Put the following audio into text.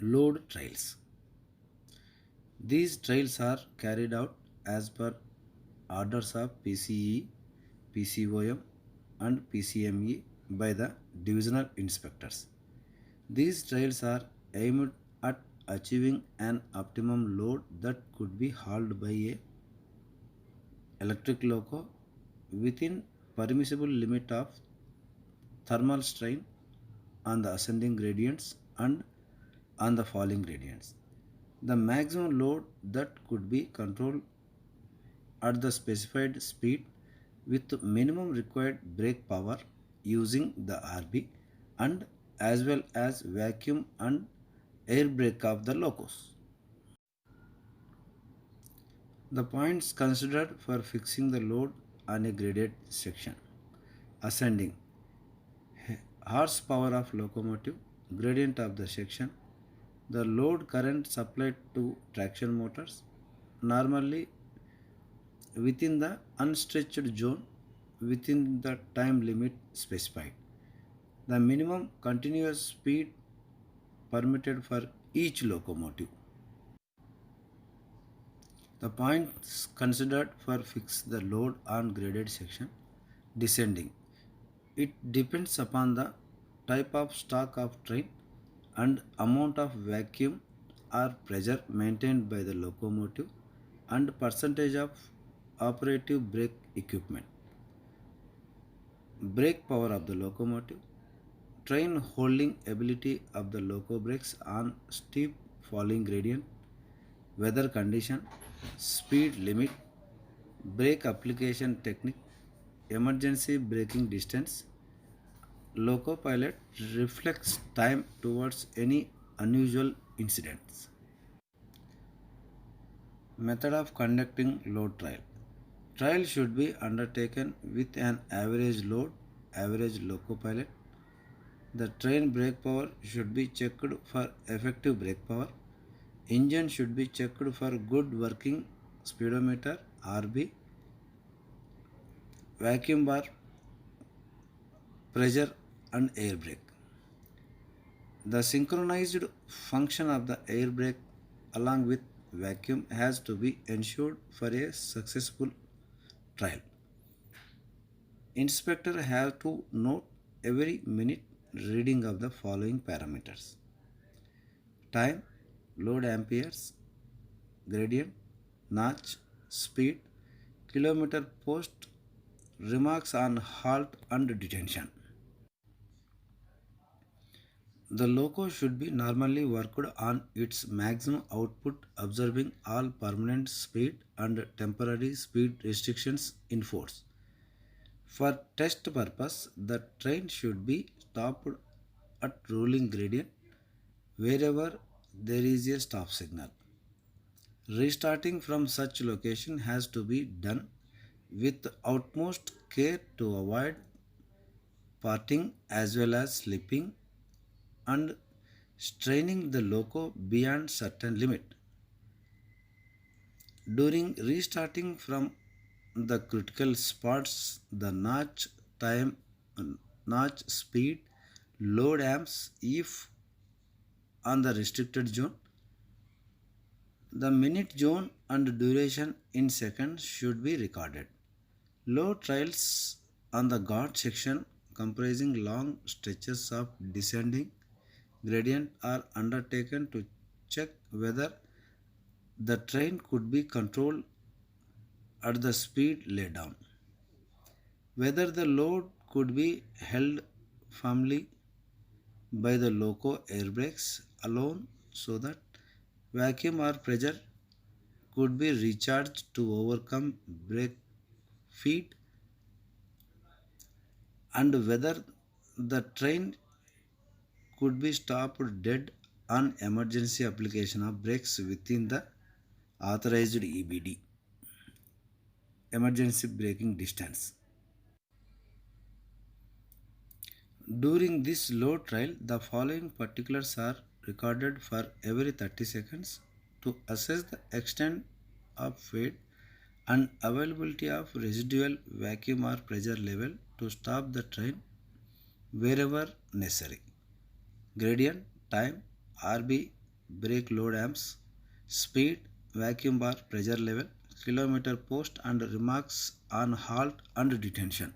Load trials. These trials are carried out as per orders of PCE, PCOM, and PCME by the divisional inspectors. These trials are aimed at achieving an optimum load that could be hauled by a electric loco within permissible limit of thermal strain on the ascending gradients and on the falling gradients. The maximum load that could be controlled at the specified speed with minimum required brake power using the RB and as well as vacuum and air brake of the locos. The points considered for fixing the load on a graded section. Ascending horsepower of locomotive, gradient of the section, the load current supplied to traction motors, normally within the unstretched zone within the time limit specified. The minimum continuous speed permitted for each locomotive. The points considered for fix the load on graded section. Descending. It depends upon the type of stock of train and amount of vacuum or pressure maintained by the locomotive and percentage of operative brake equipment. Brake power of the locomotive, train holding ability of the loco brakes on steep falling gradient, weather condition, speed limit, brake application technique, emergency braking distance, loco pilot reflects time towards any unusual incidents. Method of conducting load trial. Trial should be undertaken with an average load, average loco pilot. The train brake power should be checked for effective brake power. Engine should be checked for good working speedometer RB, vacuum bar, pressure and air brake. The synchronized function of the air brake along with vacuum has to be ensured for a successful trial. Inspector has to note every minute reading of the following parameters: time, load amperes, gradient, notch, speed, kilometer post, remarks on halt and detention. The loco should be normally worked on its maximum output, observing all permanent speed and temporary speed restrictions in force. For test purpose, the train should be stopped at rolling gradient wherever there is a stop signal. Restarting from such location has to be done with utmost care to avoid parting as well as slipping and straining the loco beyond certain limit. During restarting from the critical spots, the notch time, notch speed, load amps if on the restricted zone, the minute zone and duration in seconds should be recorded. Load trials on the guard section comprising long stretches of descending gradient are undertaken to check whether the train could be controlled at the speed laid down, whether the load could be held firmly by the loco air brakes alone so that vacuum or pressure could be recharged to overcome brake feed, and whether the train could be stopped dead on emergency application of brakes within the authorized EBD, emergency braking distance. During this load trial, the following particulars are recorded for every 30 seconds to assess the extent of fade and availability of residual vacuum or pressure level to stop the train wherever necessary. Gradient, time, RB, brake load amps, speed, vacuum bar, pressure level, kilometer post, and remarks on halt and detention.